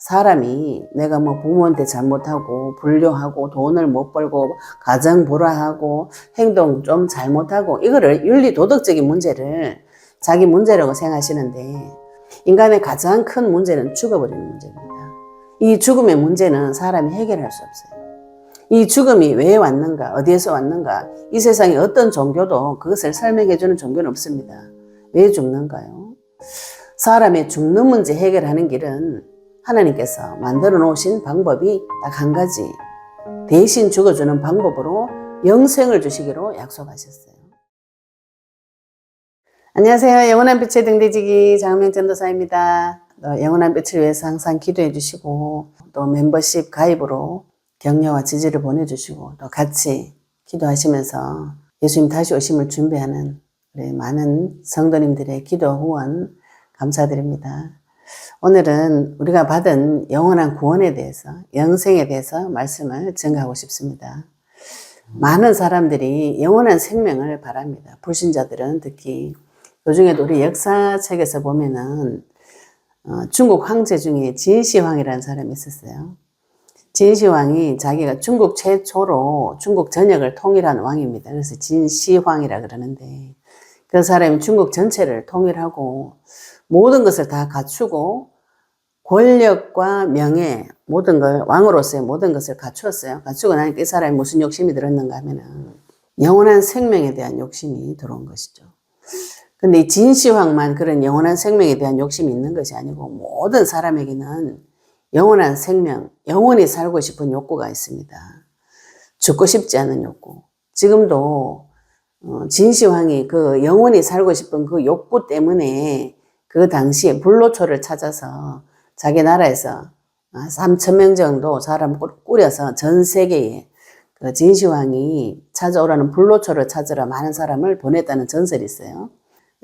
사람이 내가 뭐 부모한테 잘못하고 불효하고 돈을 못 벌고 가정 불화하고 행동 좀 잘못하고 이거를 윤리 도덕적인 문제를 자기 문제라고 생각하시는데 인간의 가장 큰 문제는 죽어버리는 문제입니다. 이 죽음의 문제는 사람이 해결할 수 없어요. 이 죽음이 왜 왔는가, 어디에서 왔는가, 이 세상에 어떤 종교도 그것을 설명해주는 종교는 없습니다. 왜 죽는가요? 사람의 죽는 문제 해결하는 길은 하나님께서 만들어 놓으신 방법이 딱 한 가지, 대신 죽어주는 방법으로 영생을 주시기로 약속하셨어요. 안녕하세요. 영원한 빛의 등대지기 장은명 전도사입니다. 영원한 빛을 위해서 항상 기도해 주시고 또 멤버십 가입으로 격려와 지지를 보내주시고 또 같이 기도하시면서 예수님 다시 오심을 준비하는 우리 많은 성도님들의 기도 후원 감사드립니다. 오늘은 우리가 받은 영원한 구원에 대해서, 영생에 대해서 말씀을 증거하고 싶습니다. 많은 사람들이 영원한 생명을 바랍니다. 불신자들은 특히. 그중에도 우리 역사책에서 보면은 중국 황제 중에 진시황이라는 사람이 있었어요. 진시황이 자기가 중국 최초로 중국 전역을 통일한 왕입니다. 그래서 진시황이라 그러는데 그 사람이 중국 전체를 통일하고 모든 것을 다 갖추고 권력과 명예 모든 걸 왕으로서의 모든 것을 갖추었어요. 갖추고 나니까 이 사람이 무슨 욕심이 들었는가 하면은 영원한 생명에 대한 욕심이 들어온 것이죠. 근데 이 진시황만 그런 영원한 생명에 대한 욕심이 있는 것이 아니고 모든 사람에게는 영원한 생명, 영원히 살고 싶은 욕구가 있습니다. 죽고 싶지 않은 욕구. 지금도 진시황이 그 영원히 살고 싶은 그 욕구 때문에 그 당시에 불로초를 찾아서 자기 나라에서 3,000명 정도 사람 꾸려서 전 세계에 그 진시황이 찾아오라는 불로초를 찾으러 많은 사람을 보냈다는 전설이 있어요.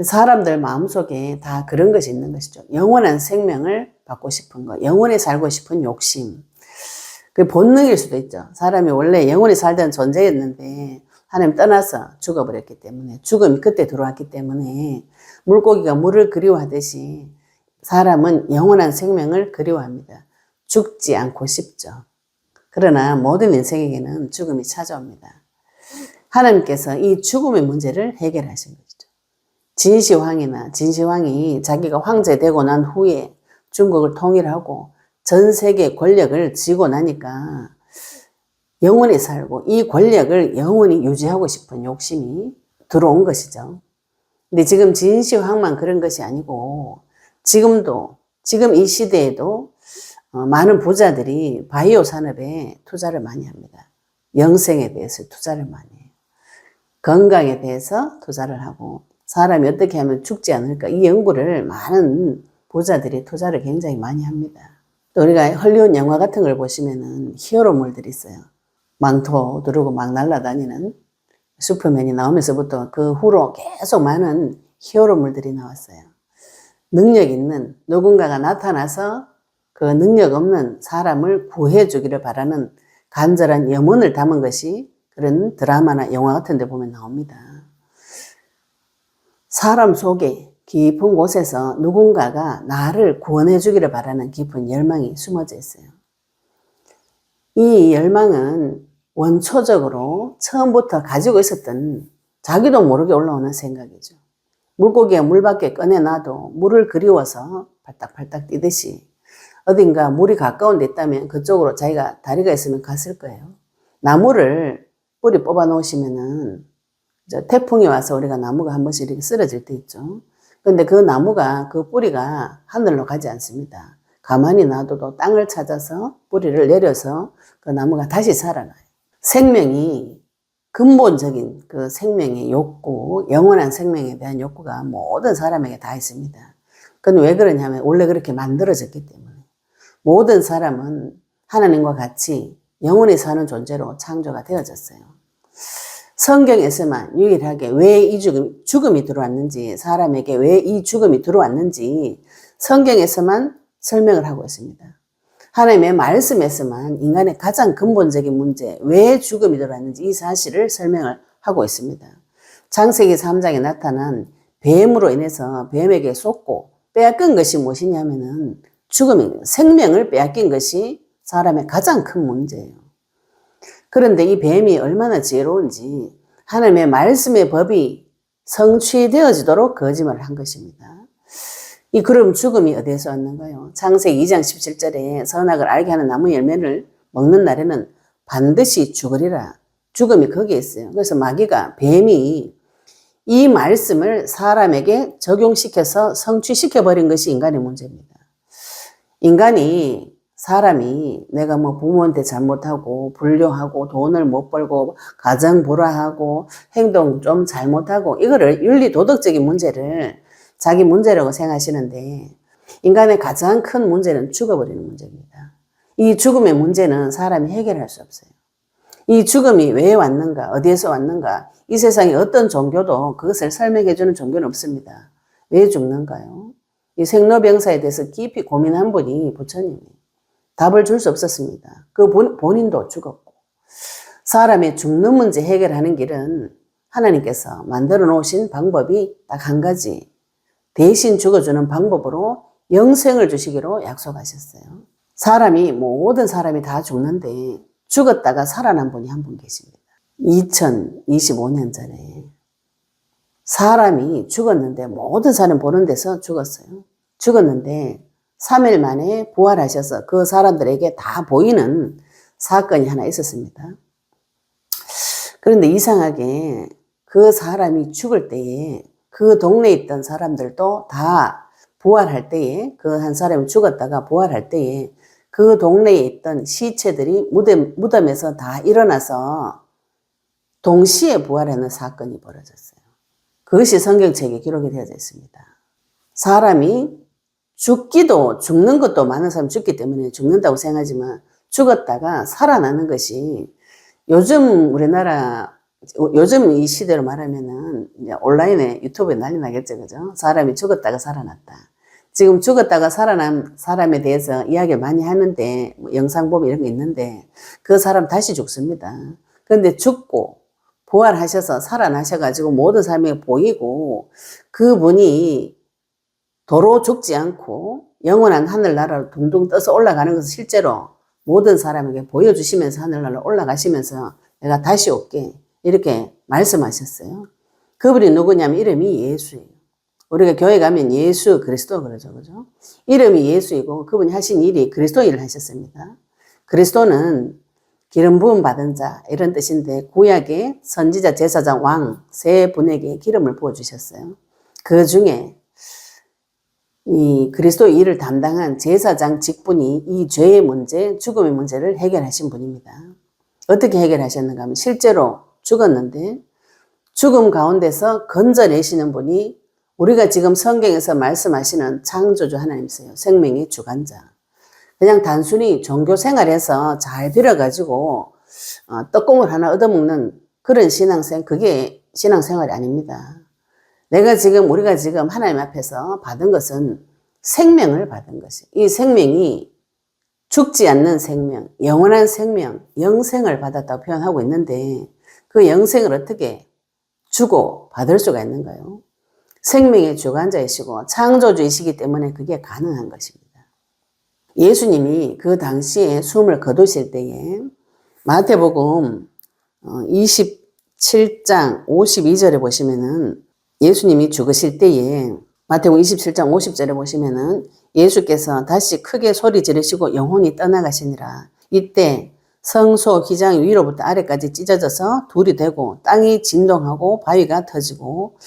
사람들 마음속에 다 그런 것이 있는 것이죠. 영원한 생명을 받고 싶은 것, 영원히 살고 싶은 욕심. 그게 본능일 수도 있죠. 사람이 원래 영원히 살던 존재였는데 하나님 떠나서 죽어버렸기 때문에, 죽음이 그때 들어왔기 때문에 물고기가 물을 그리워하듯이 사람은 영원한 생명을 그리워합니다. 죽지 않고 싶죠. 그러나 모든 인생에게는 죽음이 찾아옵니다. 하나님께서 이 죽음의 문제를 해결하신 거죠. 진시황이 자기가 황제 되고 난 후에 중국을 통일하고 전 세계 권력을 쥐고 나니까 영원히 살고 이 권력을 영원히 유지하고 싶은 욕심이 들어온 것이죠. 근데 지금 진시황만 그런 것이 아니고 지금 이 시대에도 많은 부자들이 바이오 산업에 투자를 많이 합니다. 영생에 대해서 투자를 많이 해요. 건강에 대해서 투자를 하고 사람이 어떻게 하면 죽지 않을까 이 연구를 많은 부자들이 투자를 굉장히 많이 합니다. 또 우리가 헐리우드 영화 같은 걸 보시면은 히어로물들이 있어요. 망토 두르고 막 날아다니는 슈퍼맨이 나오면서부터 그 후로 계속 많은 히어로물들이 나왔어요. 능력 있는 누군가가 나타나서 그 능력 없는 사람을 구해주기를 바라는 간절한 염원을 담은 것이 그런 드라마나 영화 같은 데 보면 나옵니다. 사람 속에 깊은 곳에서 누군가가 나를 구원해 주기를 바라는 깊은 열망이 숨어져 있어요. 이 열망은 원초적으로 처음부터 가지고 있었던 자기도 모르게 올라오는 생각이죠. 물고기가 물 밖에 꺼내놔도 물을 그리워서 팔딱팔딱 뛰듯이 어딘가 물이 가까운 데 있다면 그쪽으로 자기가 다리가 있으면 갔을 거예요. 나무를 뿌리 뽑아 놓으시면은 태풍이 와서 우리가 나무가 한 번씩 이렇게 쓰러질 때 있죠. 그런데 그 나무가 그 뿌리가 하늘로 가지 않습니다. 가만히 놔둬도 땅을 찾아서 뿌리를 내려서 그 나무가 다시 살아나요. 생명이 근본적인 그 생명의 욕구, 영원한 생명에 대한 욕구가 모든 사람에게 다 있습니다. 그건 왜 그러냐면 원래 그렇게 만들어졌기 때문에 모든 사람은 하나님과 같이 영원히 사는 존재로 창조가 되어졌어요. 성경에서만 유일하게 왜 이 죽음이 들어왔는지, 사람에게 왜 이 죽음이 들어왔는지 성경에서만 설명을 하고 있습니다. 하나님의 말씀에서만 인간의 가장 근본적인 문제, 왜 죽음이 들어왔는지 이 사실을 설명을 하고 있습니다. 창세기 3장에 나타난 뱀으로 인해서 뱀에게 쏟고 빼앗긴 것이 무엇이냐면은 죽음이 생명을 빼앗긴 것이 사람의 가장 큰 문제예요. 그런데 이 뱀이 얼마나 지혜로운지 하나님의 말씀의 법이 성취되어지도록 거짓말을 한 것입니다. 이 그럼 죽음이 어디에서 왔는가요? 창세기 2장 17절에 선악을 알게 하는 나무 열매를 먹는 날에는 반드시 죽으리라. 죽음이 거기에 있어요. 그래서 마귀가 뱀이 이 말씀을 사람에게 적용시켜서 성취시켜버린 것이 인간의 문제입니다. 사람이 내가 뭐 부모한테 잘못하고 불효하고 돈을 못 벌고 가정 불화하고 행동 좀 잘못하고 이거를 윤리 도덕적인 문제를 자기 문제라고 생각하시는데 인간의 가장 큰 문제는 죽어버리는 문제입니다. 이 죽음의 문제는 사람이 해결할 수 없어요. 이 죽음이 왜 왔는가, 어디에서 왔는가, 이 세상에 어떤 종교도 그것을 설명해주는 종교는 없습니다. 왜 죽는가요? 이 생로병사에 대해서 깊이 고민한 분이 부처님이에요. 답을 줄 수 없었습니다. 그 본인도 죽었고. 사람의 죽는 문제 해결하는 길은 하나님께서 만들어 놓으신 방법이 딱 한 가지. 대신 죽어주는 방법으로 영생을 주시기로 약속하셨어요. 모든 사람이 다 죽는데 죽었다가 살아난 분이 한 분 계십니다. 2025년 전에 사람이 죽었는데 모든 사람 보는 데서 죽었어요. 죽었는데 3일 만에 부활하셔서 그 사람들에게 다 보이는 사건이 하나 있었습니다. 그런데 이상하게 그 사람이 죽을 때에 그 동네에 있던 사람들도 다 부활할 때에 그 한 사람이 죽었다가 부활할 때에 그 동네에 있던 시체들이 무덤에서 다 일어나서 동시에 부활하는 사건이 벌어졌어요. 그것이 성경책에 기록이 되어져 있습니다. 사람이 죽는 것도 많은 사람이 죽기 때문에 죽는다고 생각하지만 죽었다가 살아나는 것이 요즘 이 시대로 말하면은 이제 온라인에 유튜브에 난리 나겠죠, 그죠? 사람이 죽었다가 살아났다. 지금 죽었다가 살아난 사람에 대해서 이야기를 많이 하는데, 영상 보면 이런 거 있는데, 그 사람 다시 죽습니다. 그런데 죽고, 부활하셔서 살아나셔가지고 모든 사람에게 보이고, 그분이 도로 죽지 않고 영원한 하늘나라로 둥둥 떠서 올라가는 것을 실제로 모든 사람에게 보여주시면서 하늘나라로 올라가시면서 내가 다시 올게 이렇게 말씀하셨어요. 그분이 누구냐면 이름이 예수예요. 우리가 교회 가면 예수 그리스도 그러죠, 그죠? 이름이 예수이고 그분이 하신 일이 그리스도 일을 하셨습니다. 그리스도는 기름 부음 받은 자 이런 뜻인데 구약의 선지자, 제사장, 왕 세 분에게 기름을 부어주셨어요. 그 중에 이 그리스도의 일을 담당한 제사장 직분이 이 죄의 문제, 죽음의 문제를 해결하신 분입니다. 어떻게 해결하셨는가 하면 실제로 죽었는데 죽음 가운데서 건져내시는 분이 우리가 지금 성경에서 말씀하시는 창조주 하나님이세요. 생명의 주관자. 그냥 단순히 종교 생활에서 잘 빌어가지고 떡국물 하나 얻어먹는 그런 그게 신앙생활이 아닙니다. 우리가 지금 하나님 앞에서 받은 것은 생명을 받은 것이. 이 생명이 죽지 않는 생명, 영원한 생명, 영생을 받았다고 표현하고 있는데 그 영생을 어떻게 주고 받을 수가 있는가요? 생명의 주관자이시고 창조주이시기 때문에 그게 가능한 것입니다. 예수님이 그 당시에 숨을 거두실 때에 마태복음 27장 52절에 보시면은 예수님이 죽으실 때에 마태복음 27장 50절에 보시면은 예수께서 다시 크게 소리 지르시고 영혼이 떠나가시니라. 이때 성소 기장 위로부터 아래까지 찢어져서 둘이 되고 땅이 진동하고 바위가 터지고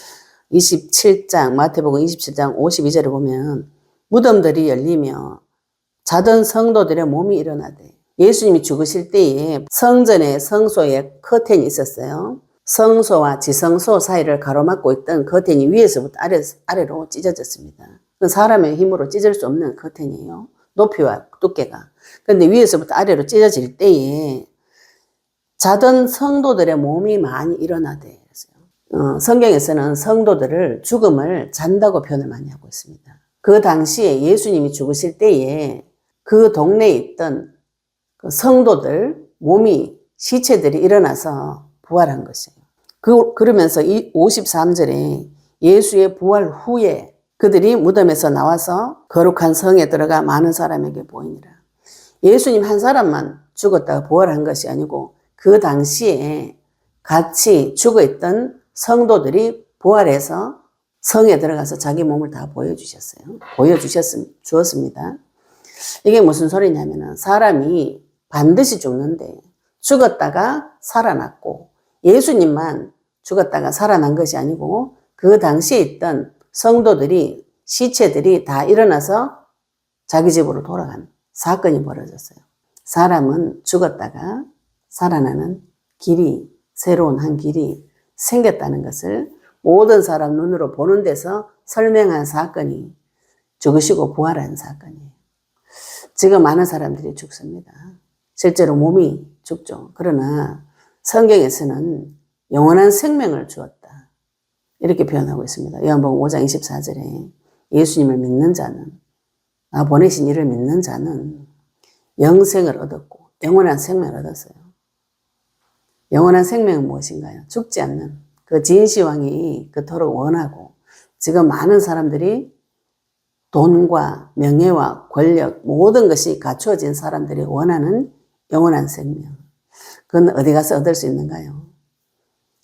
마태복음 27장 52절에 보면 무덤들이 열리며 자던 성도들의 몸이 일어나되 예수님이 죽으실 때에 성소에 커튼이 있었어요. 성소와 지성소 사이를 가로막고 있던 커튼이 위에서부터 아래로 찢어졌습니다. 사람의 힘으로 찢을 수 없는 커튼이에요. 높이와 두께가. 그런데 위에서부터 아래로 찢어질 때에 자던 성도들의 몸이 많이 일어나대. 성경에서는 성도들을 죽음을 잔다고 표현을 많이 하고 있습니다. 그 당시에 예수님이 죽으실 때에 그 동네에 있던 그 성도들 시체들이 일어나서 부활한 것이에요. 그러면서 이 53절에 예수의 부활 후에 그들이 무덤에서 나와서 거룩한 성에 들어가 많은 사람에게 보이니라. 예수님 한 사람만 죽었다가 부활한 것이 아니고 그 당시에 같이 죽어있던 성도들이 부활해서 성에 들어가서 자기 몸을 다 보여주셨어요. 주었습니다. 이게 무슨 소리냐면은 사람이 반드시 죽는데 죽었다가 살아났고 예수님만 죽었다가 살아난 것이 아니고 그 당시에 있던 성도들이 시체들이 다 일어나서 자기 집으로 돌아간 사건이 벌어졌어요. 사람은 죽었다가 살아나는 길이 새로운 한 길이 생겼다는 것을 모든 사람 눈으로 보는 데서 설명한 사건이 죽으시고 부활한 사건이에요. 지금 많은 사람들이 죽습니다. 실제로 몸이 죽죠. 그러나 성경에서는 영원한 생명을 주었다. 이렇게 표현하고 있습니다. 요한복음 5장 24절에 예수님을 믿는 자는 나 보내신 이를 믿는 자는 영생을 얻었고 영원한 생명을 얻었어요. 영원한 생명은 무엇인가요? 죽지 않는 그 진시황이 그토록 원하고 지금 많은 사람들이 돈과 명예와 권력 모든 것이 갖추어진 사람들이 원하는 영원한 생명. 그건 어디 가서 얻을 수 있는가요?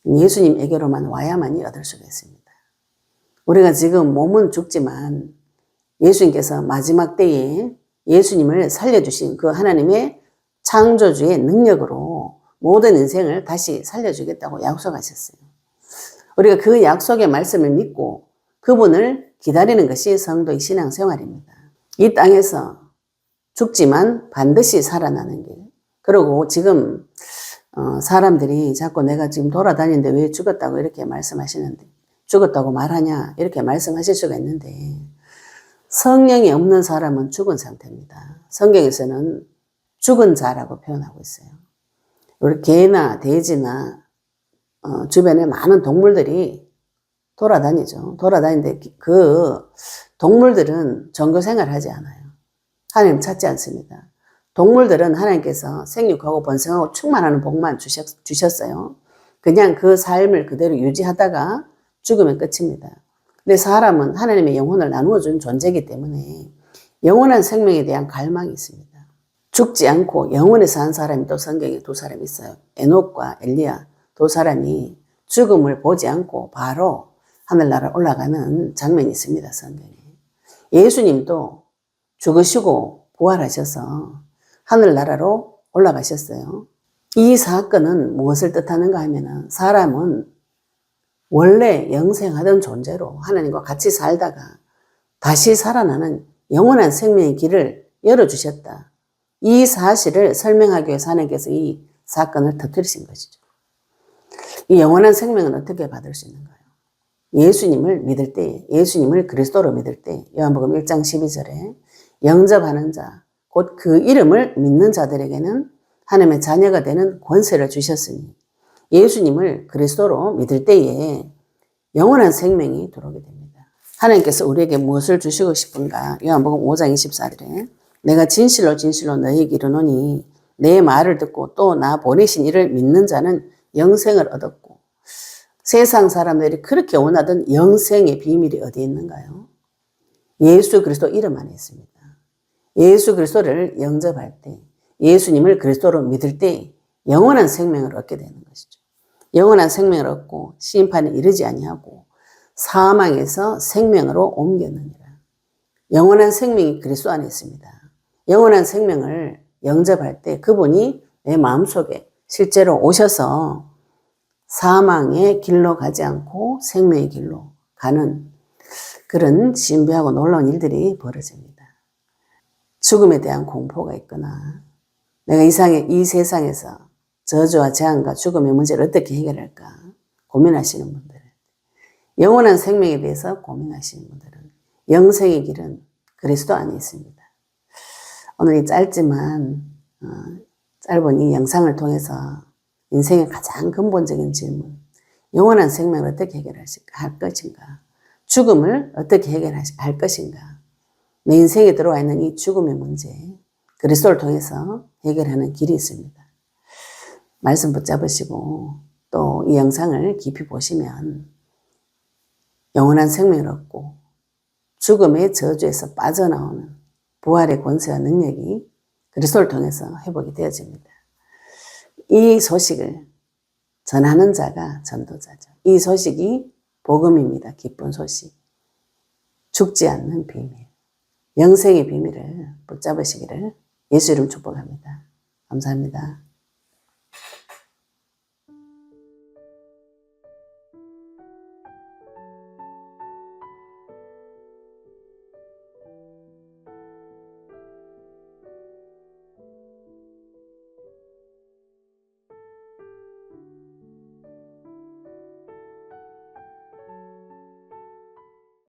예수님에게로만 와야만이 얻을 수가 있습니다. 우리가 지금 몸은 죽지만 예수님께서 마지막 때에 예수님을 살려주신 그 하나님의 창조주의 능력으로 모든 인생을 다시 살려주겠다고 약속하셨어요. 우리가 그 약속의 말씀을 믿고 그분을 기다리는 것이 성도의 신앙생활입니다. 이 땅에서 죽지만 반드시 살아나는 길. 그리고 지금 사람들이 자꾸 내가 지금 돌아다니는데 왜 죽었다고 이렇게 말씀하시는데 죽었다고 말하냐 이렇게 말씀하실 수가 있는데 성령이 없는 사람은 죽은 상태입니다. 성경에서는 죽은 자라고 표현하고 있어요. 우리 개나 돼지나 주변에 많은 동물들이 돌아다니죠. 돌아다니는데 그 동물들은 종교생활을 하지 않아요. 하나님 찾지 않습니다. 동물들은 하나님께서 생육하고 번성하고 충만하는 복만 주셨어요. 그냥 그 삶을 그대로 유지하다가 죽으면 끝입니다. 근데 사람은 하나님의 영혼을 나누어 준 존재이기 때문에 영원한 생명에 대한 갈망이 있습니다. 죽지 않고 영원히 산 사람이 또 성경에 두 사람이 있어요. 에녹과 엘리야 두 사람이 죽음을 보지 않고 바로 하늘나라 올라가는 장면이 있습니다. 성경에. 예수님도 죽으시고 부활하셔서 하늘나라로 올라가셨어요. 이 사건은 무엇을 뜻하는가 하면 사람은 원래 영생하던 존재로 하나님과 같이 살다가 다시 살아나는 영원한 생명의 길을 열어주셨다. 이 사실을 설명하기 위해서 하나님께서 이 사건을 터뜨리신 것이죠. 이 영원한 생명은 어떻게 받을 수 있는가요? 예수님을 믿을 때, 예수님을 그리스도로 믿을 때, 요한복음 1장 12절에 영접하는 자, 곧 그 이름을 믿는 자들에게는 하나님의 자녀가 되는 권세를 주셨으니 예수님을 그리스도로 믿을 때에 영원한 생명이 들어오게 됩니다. 하나님께서 우리에게 무엇을 주시고 싶은가? 요한복음 5장 24절에 내가 진실로 진실로 너희에게 이르노니 내 말을 듣고 또 나 보내신 이를 믿는 자는 영생을 얻었고 세상 사람들이 그렇게 원하던 영생의 비밀이 어디에 있는가요? 예수 그리스도 이름 안에 있습니다. 예수 그리스도를 영접할 때 예수님을 그리스도로 믿을 때 영원한 생명을 얻게 되는 것이죠. 영원한 생명을 얻고 심판에 이르지 아니하고 사망에서 생명으로 옮겼느니라. 영원한 생명이 그리스도 안에 있습니다. 영원한 생명을 영접할 때 그분이 내 마음속에 실제로 오셔서 사망의 길로 가지 않고 생명의 길로 가는 그런 신비하고 놀라운 일들이 벌어집니다. 죽음에 대한 공포가 있거나 내가 이 세상에서 저주와 재앙과 죽음의 문제를 어떻게 해결할까 고민하시는 분들, 영원한 생명에 대해서 고민하시는 분들은 영생의 길은 그리스도 안에 있습니다. 오늘 이 짧은 이 영상을 통해서 인생의 가장 근본적인 질문, 영원한 생명을 어떻게 할 것인가, 죽음을 어떻게 해결할 것인가, 내 인생에 들어와 있는 이 죽음의 문제, 그리스도를 통해서 해결하는 길이 있습니다. 말씀 붙잡으시고 또 이 영상을 깊이 보시면 영원한 생명을 얻고 죽음의 저주에서 빠져나오는 부활의 권세와 능력이 그리스도를 통해서 회복이 되어집니다. 이 소식을 전하는 자가 전도자죠. 이 소식이 복음입니다. 기쁜 소식. 죽지 않는 비밀. 영생의 비밀을 붙잡으시기를 예수 이름 축복합니다. 감사합니다.